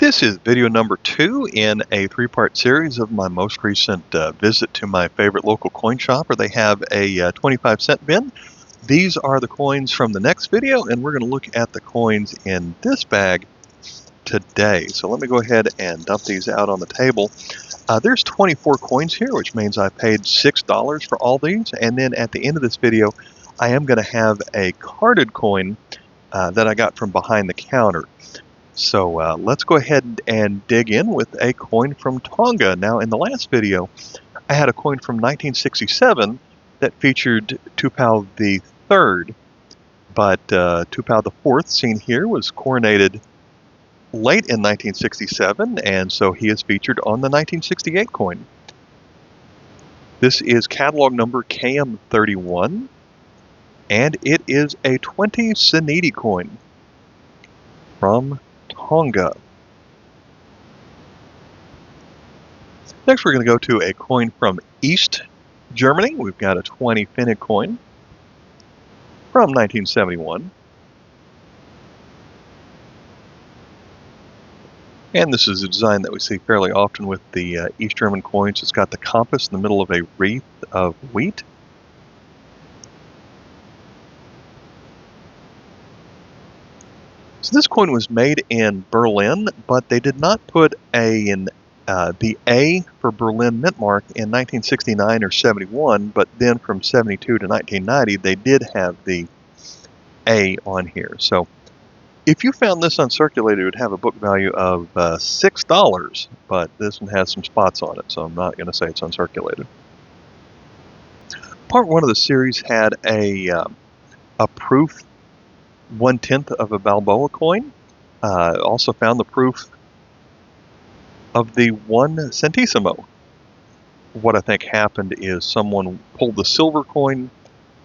This is video number 2 in a 3-part series of my most recent visit to my favorite local coin shop where they have a 25-cent bin. These are the coins from the next video, and we're going to look at the coins in this bag today. So let me go ahead and dump these out on the table. There's 24 coins here, which means I paid $6 for all these, and then at the end of this video I am going to have a carded coin that I got from behind the counter. So let's go ahead and dig in with a coin from Tonga. Now, in the last video, I had a coin from 1967 that featured Tupou III, but Tupou IV, seen here, was coronated late in 1967, and so he is featured on the 1968 coin. This is catalog number KM31, and it is a 20 Seniti coin from Tonga. Next, we're going to go to a coin from East Germany. We've got a 20 Pfennig coin from 1971. And this is a design that we see fairly often with the East German coins. It's got the compass in the middle of a wreath of wheat. So this coin was made in Berlin, but they did not put the A for Berlin mint mark in 1969 or 71, but then from 72 to 1990 they did have the A on here. So if you found this uncirculated, it would have a book value of $6, but this one has some spots on it, so I'm not going to say it's uncirculated. Part 1 of the series had a proof 1/10 of a Balboa coin. Also found the proof of the 1 centesimo. What I think happened is someone pulled the silver coin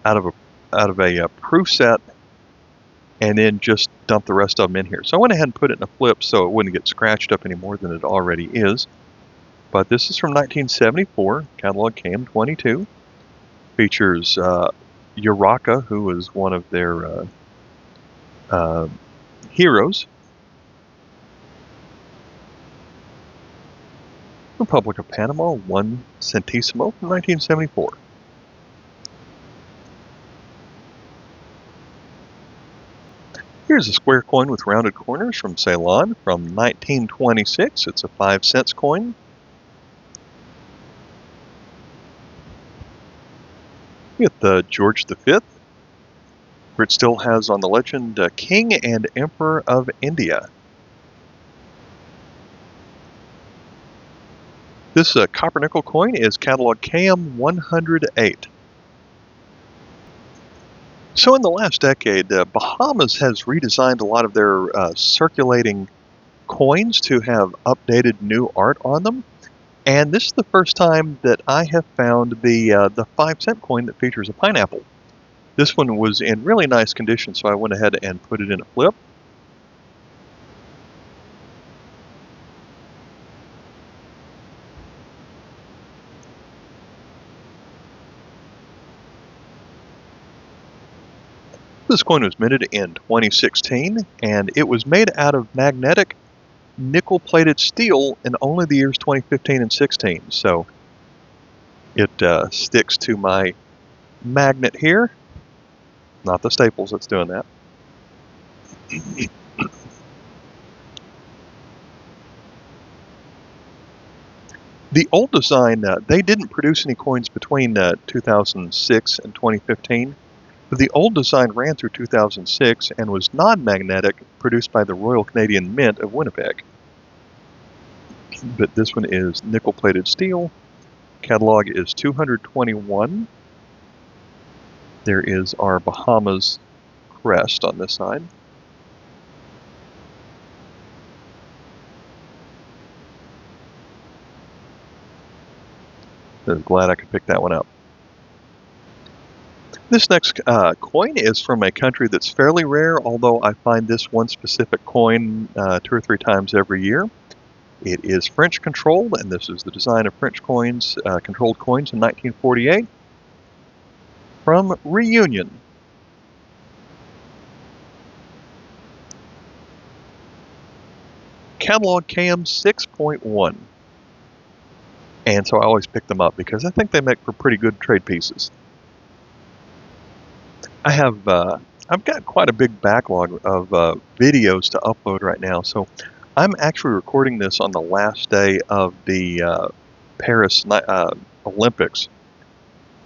out of a proof set and then just dumped the rest of them in here. So I went ahead and put it in a flip so it wouldn't get scratched up any more than it already is. But this is from 1974, catalog KM22. Features Urraca, who was one of their heroes. Republic of Panama, 1 centesimo from 1974. Here's a square coin with rounded corners from Ceylon from 1926. It's a 5-cent coin. We get the George V, where it still has on the legend King and Emperor of India. This copper nickel coin is catalog KM108. So in the last decade, Bahamas has redesigned a lot of their circulating coins to have updated new art on them. And this is the first time that I have found the 5-cent coin that features a pineapple. This one was in really nice condition, so I went ahead and put it in a flip. This coin was minted in 2016, and it was made out of magnetic nickel-plated steel in only the years 2015 and 16. So it sticks to my magnet here. Not the staples that's doing that. The old design, they didn't produce any coins between 2006 and 2015. But the old design ran through 2006 and was non-magnetic, produced by the Royal Canadian Mint of Winnipeg. But this one is nickel-plated steel. Catalog is 221. There is our Bahamas crest on this side. I'm glad I could pick that one up. This next coin is from a country that's fairly rare, although I find this one specific coin 2 or 3 times every year. It is French controlled, and this is the design of French coins, controlled coins in 1948 from Reunion. Catalog KM 6.1. And so I always pick them up because I think they make for pretty good trade pieces. I've got quite a big backlog of videos to upload right now, so I'm actually recording this on the last day of the Paris Olympics.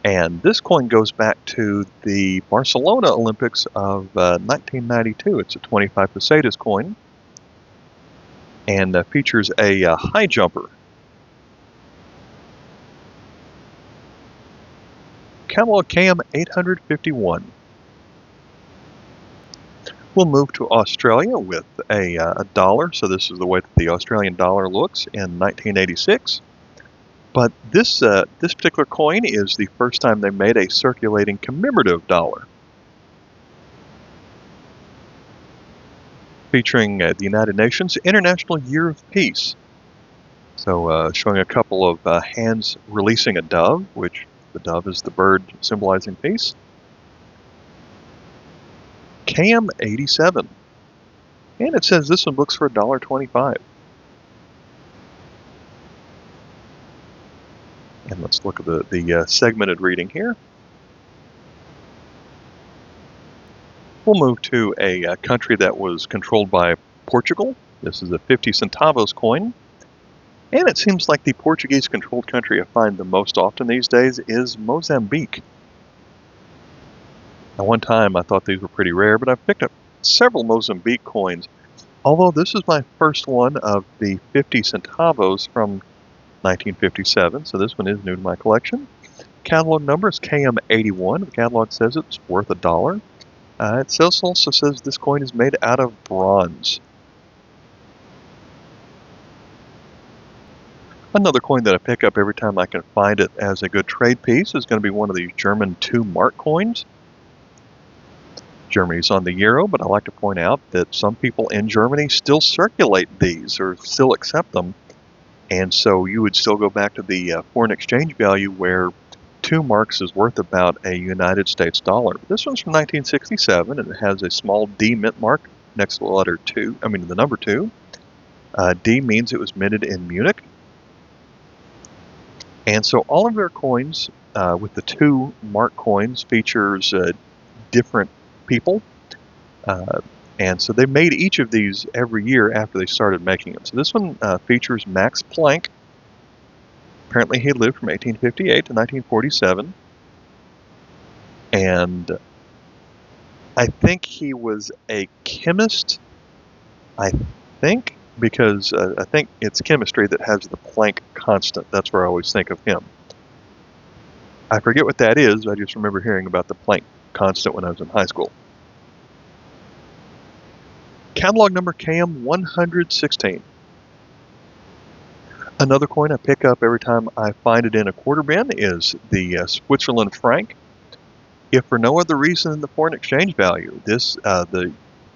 And this coin goes back to the Barcelona Olympics of 1992. It's a 25 pesetas coin and features a high jumper. Catalog KM 851. We'll move to Australia with a dollar. So this is the way that the Australian dollar looks in 1986. But this particular coin is the first time they made a circulating commemorative dollar, featuring the United Nations International Year of Peace. So showing a couple of hands releasing a dove, which the dove is the bird symbolizing peace. KM 87. And it says this one books for $1.25. And let's look at the segmented reading here. We'll move to a country that was controlled by Portugal. This is a 50 centavos coin. And it seems like the Portuguese-controlled country I find the most often these days is Mozambique. At one time I thought these were pretty rare, but I've picked up several Mozambique coins. Although this is my first one of the 50 centavos from 1957, so this one is new to my collection. Catalog number is KM81. The catalog says it's worth $1. It also says this coin is made out of bronze. Another coin that I pick up every time I can find it as a good trade piece is going to be one of these German 2-mark coins. Germany's on the euro, but I like to point out that some people in Germany still circulate these or still accept them. And so you would still go back to the foreign exchange value where 2 marks is worth about a United States dollar. This one's from 1967, and it has a small D mint mark next to the letter 2, the number 2. D means it was minted in Munich. And so all of their coins with the 2 mark coins features different people. And so they made each of these every year after they started making them. So this one features Max Planck. Apparently he lived from 1858 to 1947. And I think he was a chemist, because I think it's chemistry that has the Planck constant. That's where I always think of him. I forget what that is. I just remember hearing about the Planck constant when I was in high school. Catalog number KM 116. Another coin I pick up every time I find it in a quarter bin is the Switzerland franc. If for no other reason than the foreign exchange value, the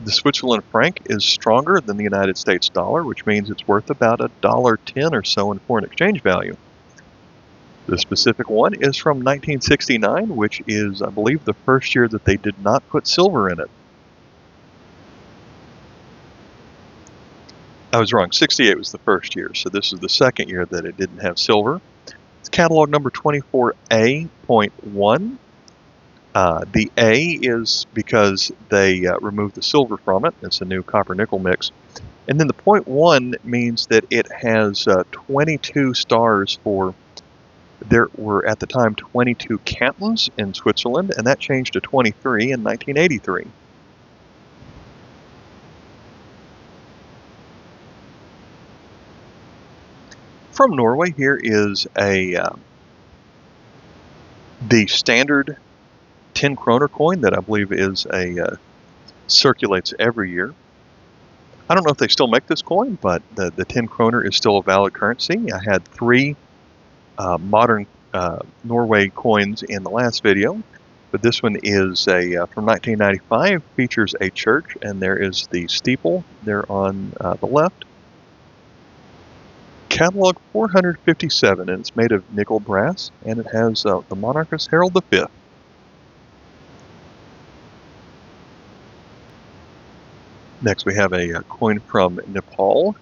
Switzerland franc is stronger than the United States dollar, which means it's worth about $1.10 or so in foreign exchange value. The specific one is from 1969, which is, I believe, the first year that they did not put silver in it. I was wrong. 68 was the first year, so this is the second year that it didn't have silver. It's catalog number 24A.1. The A is because they removed the silver from it. It's a new copper-nickel mix. And then the .1 means that it has 22 stars for, there were at the time 22 cantons in Switzerland, and that changed to 23 in 1983. From Norway, here is the standard 10 kroner coin that I believe is circulates every year. I don't know if they still make this coin, but the 10 kroner is still a valid currency. I had 3 modern Norway coins in the last video, but this one is from 1995, features a church, and there is the steeple there on the left. Catalog 457, and it's made of nickel brass, and it has the monarchist Harold V. Next we have a coin from Nepal.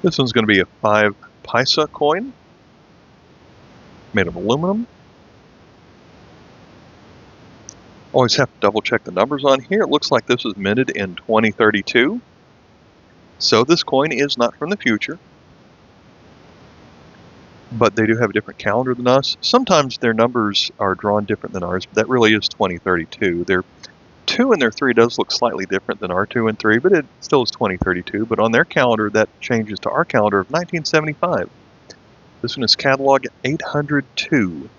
This one's going to be a 5 paisa coin made of aluminum. Always have to double check the numbers on here. It looks like this was minted in 2032. So this coin is not from the future, but they do have a different calendar than us. Sometimes their numbers are drawn different than ours, but that really is 2032. Their 2 and their 3 does look slightly different than our 2 and 3, but it still is 2032. But on their calendar, that changes to our calendar of 1975. This one is catalog 802.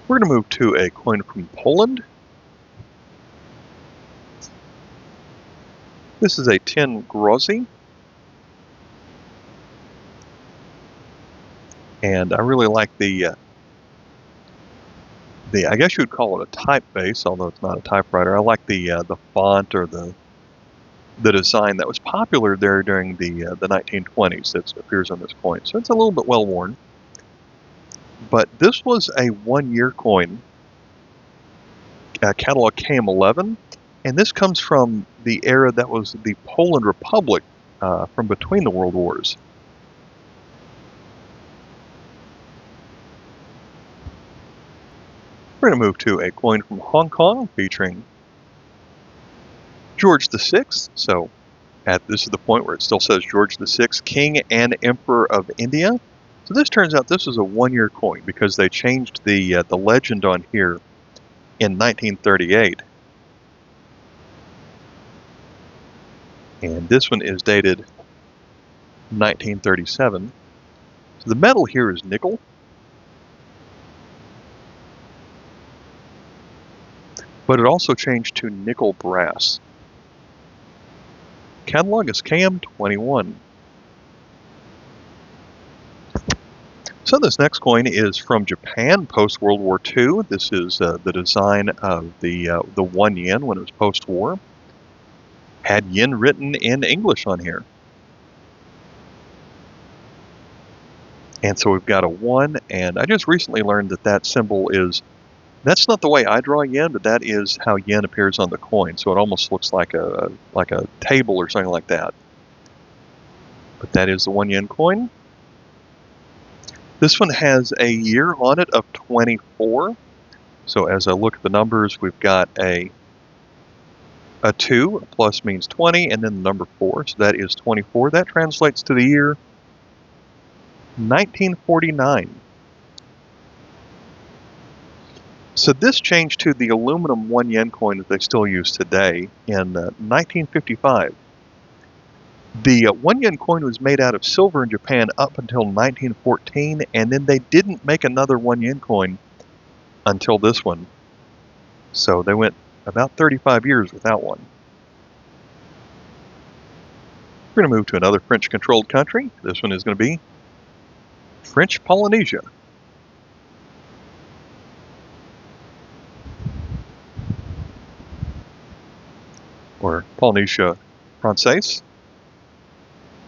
We're going to move to a coin from Poland. This is a 10 groszy. And I really like the I guess you would call it a typeface, although it's not a typewriter. I like the font or the design that was popular there during the 1920s that appears on this coin. So it's a little bit well worn. But this was a 1-year coin, catalog KM11, and this comes from the era that was the Poland Republic from between the World Wars. We're going to move to a coin from Hong Kong featuring George VI. So this is the point where it still says George VI, King and Emperor of India. So this turns out this is a 1-year coin because they changed the legend on here in 1938. And this one is dated 1937. So the metal here is nickel. But it also changed to nickel brass. Catalog is KM21. So this next coin is from Japan, post-World War II. This is the design of the 1 yen when it was post-war. Had yen written in English on here. And so we've got a 1, and I just recently learned that symbol is, that's not the way I draw yen, but that is how yen appears on the coin. So it almost looks like a table or something like that. But that is the 1 yen coin. This one has a year on it of 24. So as I look at the numbers, we've got a 2, a plus means 20, and then the number 4. So that is 24. That translates to the year 1949. So this changed to the aluminum 1 yen coin that they still use today in 1955. The 1 yen coin was made out of silver in Japan up until 1914, and then they didn't make another 1 yen coin until this one. So they went about 35 years without one. We're going to move to another French-controlled country. This one is going to be French Polynesia. Or Polynesia Française.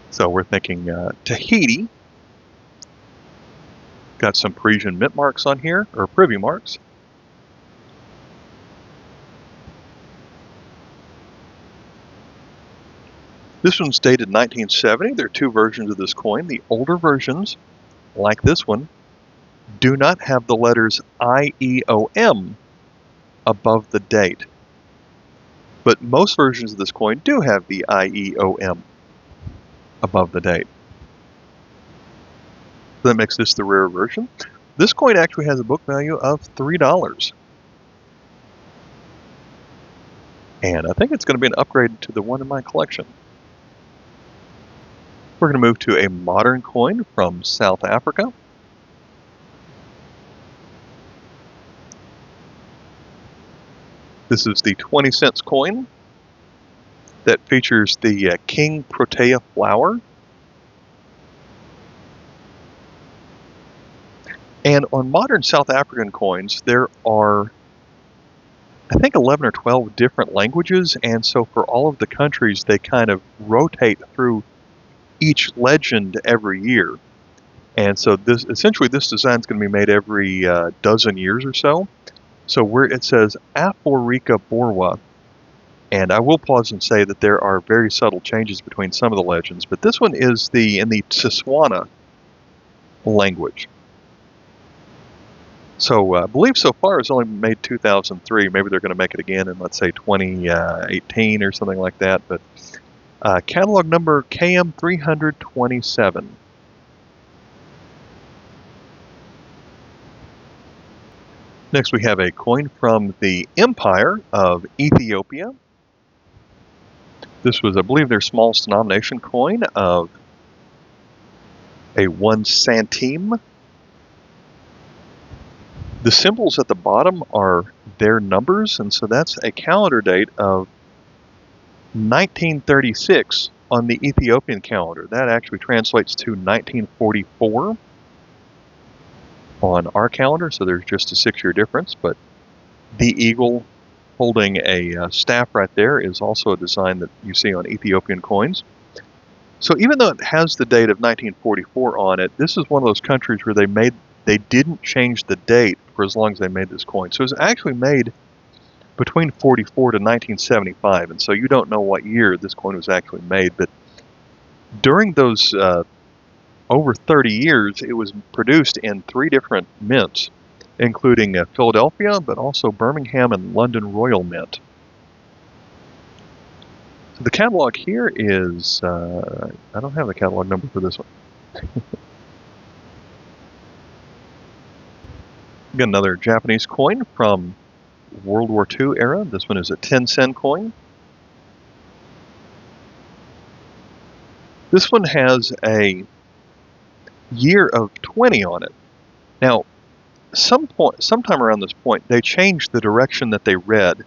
So we're thinking Tahiti. Got some Parisian mint marks on here, or privy marks. This one's dated 1970. There are 2 versions of this coin. The older versions, like this one, do not have the letters IEOM above the date. But most versions of this coin do have the IEOM above the date. So that makes this the rare version. This coin actually has a book value of $3. And I think it's going to be an upgrade to the one in my collection. We're going to move to a modern coin from South Africa. This is the 20 cents coin that features the King Protea flower. And on modern South African coins, there are, I think, 11 or 12 different languages, and so for all of the countries, they kind of rotate through each legend every year. And so this design is going to be made every dozen years or so. So where it says Afrika Borwa, And I will pause and say that there are very subtle changes between some of the legends, but this one is in the Tswana language. So I believe so far it's only made 2003. Maybe they're going to make it again in, let's say, 2018 or something like that. But catalog number KM327. Next we have a coin from the Empire of Ethiopia. This was, I believe, their smallest denomination coin of a 1 centime. The symbols at the bottom are their numbers, and so that's a calendar date of 1936 on the Ethiopian calendar. That actually translates to 1944 on our calendar, so there's just a 6-year difference, but the eagle holding a staff right there is also a design that you see on Ethiopian coins. So even though it has the date of 1944 on it, this is one of those countries where they didn't change the date for as long as they made this coin. So it was actually made between 44 to 1975, and so you don't know what year this coin was actually made, but during those over 30 years, it was produced in 3 different mints, including Philadelphia, but also Birmingham and London Royal Mint. So the catalog here is, I don't have the catalog number for this one. Got another Japanese coin from World War II era. This one is a 10-cent coin. This one has a year of 20 on it. Now, sometime around this point, they changed the direction that they read.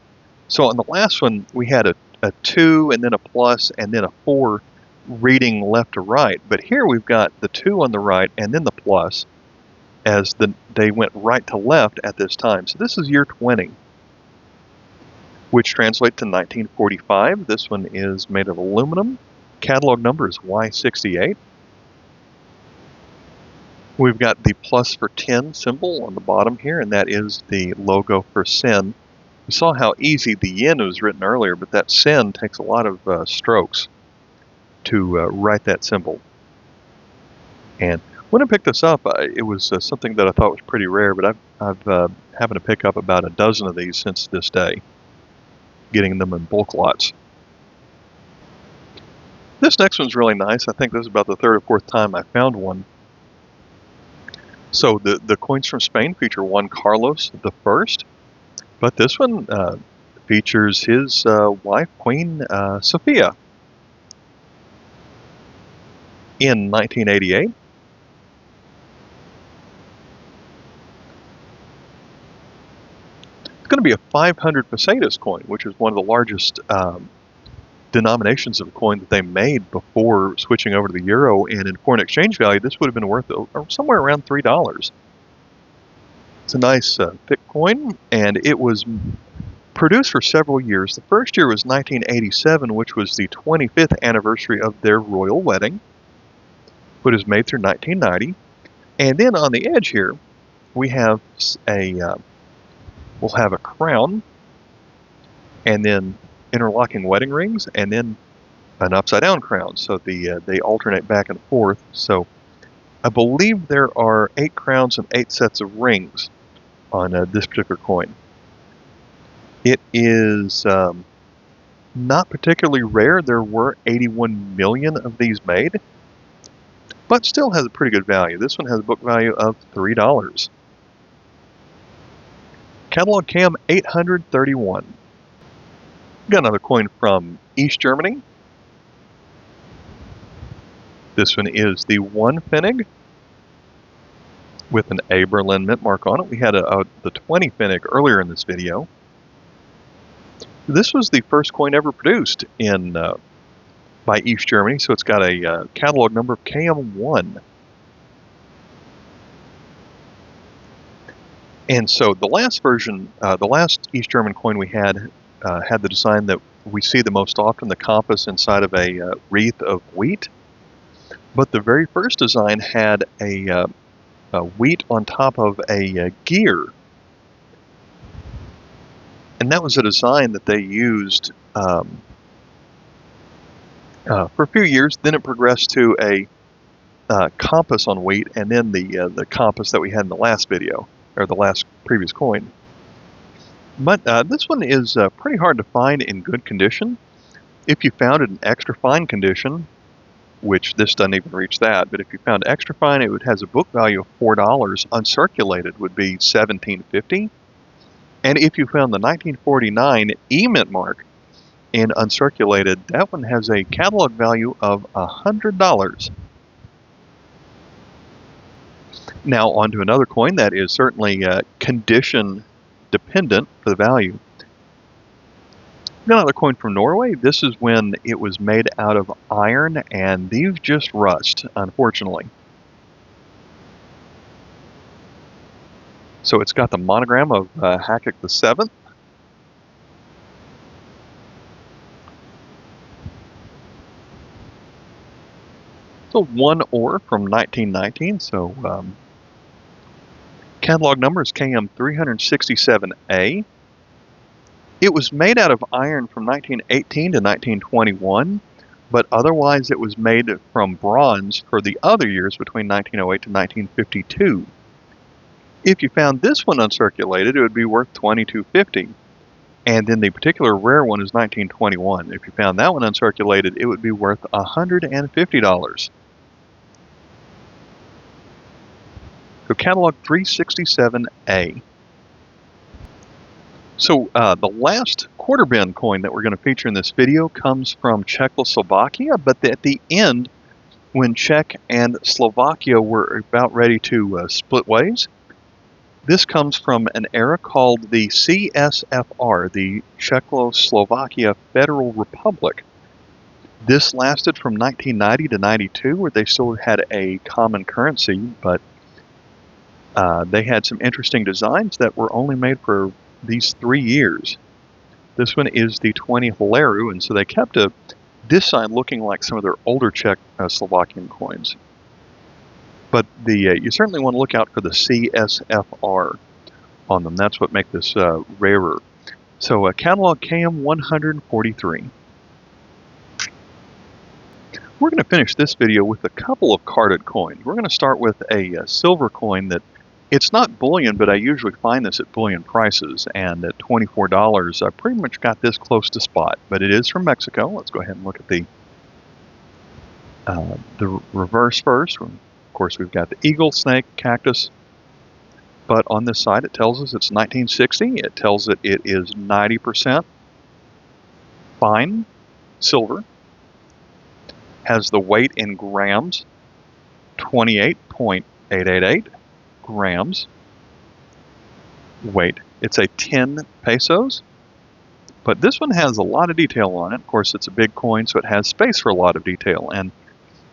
So on the last one, we had a 2 and then a plus and then a 4 reading left to right. But here we've got the 2 on the right and then the plus as they went right to left at this time. So this is year 20, which translates to 1945. This one is made of aluminum. Catalog number is Y68. We've got the plus for 10 symbol on the bottom here, and that is the logo for sen. We saw how easy the yen was written earlier, but that sen takes a lot of strokes to write that symbol. And when I picked this up, it was something that I thought was pretty rare, but I've happened to pick up about a dozen of these since this day, getting them in bulk lots. This next one's really nice. I think this is about the 3rd or 4th time I found one. So the coins from Spain feature one Carlos I, but this one features his wife, Queen Sophia, in 1988. It's going to be a 500 pesetas coin, which is one of the largest denominations of coin that they made before switching over to the euro, and in foreign exchange value, this would have been worth somewhere around $3. It's a nice thick coin, and it was produced for several years. The first year was 1987, which was the 25th anniversary of their royal wedding, but it was made through 1990. And then on the edge here, we have we'll have a crown, and then interlocking wedding rings, and then an upside-down crown. So they alternate back and forth. So I believe there are 8 crowns and 8 sets of rings on this particular coin. It is not particularly rare. There were 81 million of these made, but still has a pretty good value. This one has a book value of $3. Catalog CAM 831. Got another coin from East Germany. This one is the 1 Pfennig with an A Berlin mint mark on it. We had the 20 Pfennig earlier in this video. This was the first coin ever produced by East Germany, so it's got a catalog number of KM1. And so the last version, the last East German coin we had the design that we see the most often, the compass inside of a wreath of wheat. But the very first design had a wheat on top of a gear. And that was a design that they used for a few years. Then it progressed to a compass on wheat, and then the compass that we had in the last video, or the last previous coin. But this one is pretty hard to find in good condition. If you found it in extra fine condition, which this doesn't even reach that, but if you found extra fine, it has a book value of $4. Uncirculated would be $17.50. And if you found the 1949 E-Mint mark in uncirculated, that one has a catalog value of $100. Now on to another coin that is certainly condition dependent for the value. Another coin from Norway. This is when it was made out of iron, and these just rust, unfortunately. So it's got the monogram of Haakon VII. So one ore from 1919. So catalog number is KM367A. It was made out of iron from 1918 to 1921, but otherwise it was made from bronze for the other years between 1908 to 1952. If you found this one uncirculated, it would be worth $22.50. And then the particular rare one is 1921. If you found that one uncirculated, it would be worth $150. So catalog 367A. So the last quarter bin coin that we're going to feature in this video comes from Czechoslovakia, but at the end, when Czech and Slovakia were about ready to split ways, this comes from an era called the CSFR, the Czechoslovakia Federal Republic. This lasted from 1990 to 92, where they still had a common currency, but they had some interesting designs that were only made for these 3 years. This one is the 20th Leru, and so they kept this side looking like some of their older Czechoslovakian coins. But you certainly want to look out for the CSFR on them. That's what makes this rarer. So catalog KM143. We're going to finish this video with a couple of carded coins. We're going to start with a silver coin that it's not bullion, but I usually find this at bullion prices, and at $24, I pretty much got this close to spot, but it is from Mexico. Let's go ahead and look at the reverse first. Of course, we've got the eagle, snake, cactus, but on this side it tells us it's 1960. It tells it is 90% fine silver, has the weight in grams, 28.888 grams weight. It's a 10 pesos, but this one has a lot of detail on it. Of course, it's a big coin, so it has space for a lot of detail, and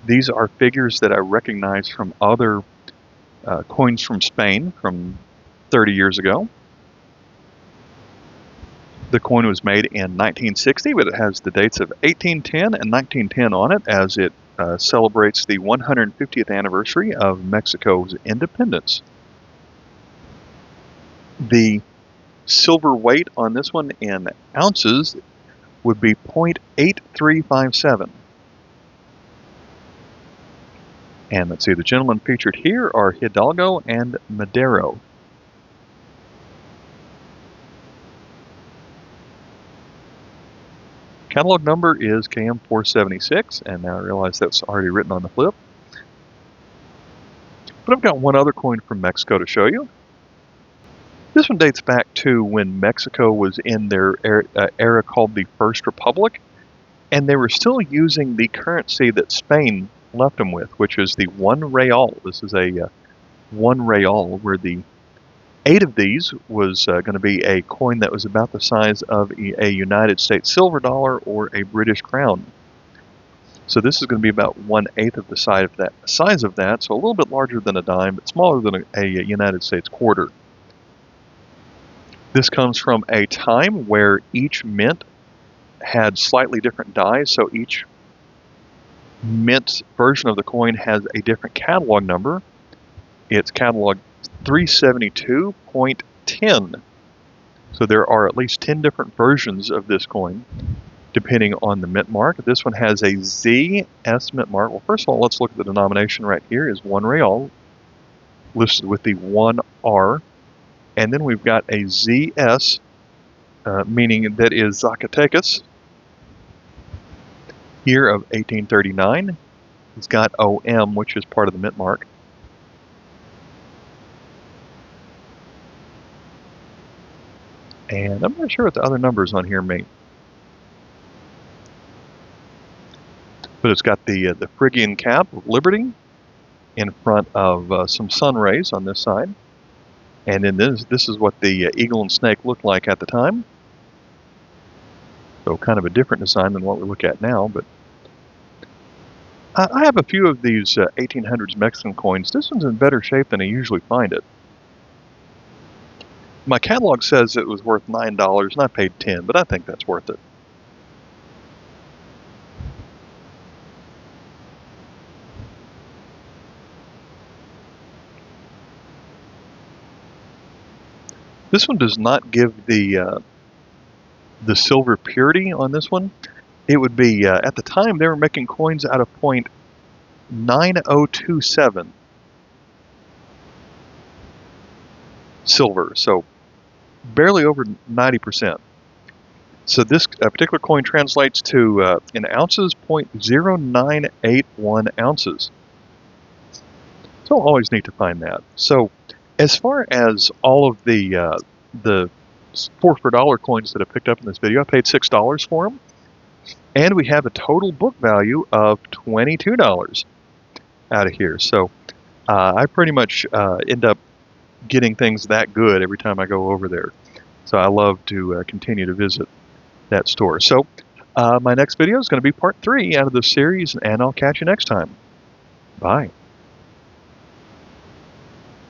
these are figures that I recognize from other coins from Spain from 30 years ago. The coin was made in 1960, but it has the dates of 1810 and 1910 on it, as it celebrates the 150th anniversary of Mexico's independence. The silver weight on this one in ounces would be 0.8357. And let's see, the gentlemen featured here are Hidalgo and Madero. Catalog number is KM476, and now I realize that's already written on the flip. But I've got one other coin from Mexico to show you. This one dates back to when Mexico was in their era called the First Republic, and they were still using the currency that Spain left them with, which is the 1 real. This is a 1 real, where the 8 of these was going to be a coin that was about the size of a United States silver dollar or a British crown. So this is going to be about 1/8 of the size of that, so a little bit larger than a dime, but smaller than a United States quarter. This comes from a time where each mint had slightly different dies, so each mint version of the coin has a different catalog number. It's catalog 372.10. So there are at least 10 different versions of this coin, depending on the mint mark. This one has a ZS mint mark. Well, first of all, let's look at the denomination right here is 1 real, listed with the 1R. And then we've got a ZS, meaning that is Zacatecas, year of 1839. It's got OM, which is part of the mint mark. And I'm not sure what the other numbers on here mean. But it's got the Phrygian cap of Liberty in front of some sun rays on this side. And then this is what the eagle and snake looked like at the time. So kind of a different design than what we look at now. But I have a few of these 1800s Mexican coins. This one's in better shape than I usually find it. My catalog says it was worth $9, and I paid $10, but I think that's worth it. This one does not give the silver purity on this one. It would be, at the time, they were making coins out of .9027 silver, so barely over 90%. So this particular coin translates to, in ounces, 0.0981 ounces. So always need to find that. So as far as all of the 4 for $1 coins that I picked up in this video, I paid $6 for them. And we have a total book value of $22 out of here. So I pretty much end up getting things that good every time I go over there. So I love to continue to visit that store. So my next video is going to be part 3 out of this series, and I'll catch you next time. Bye.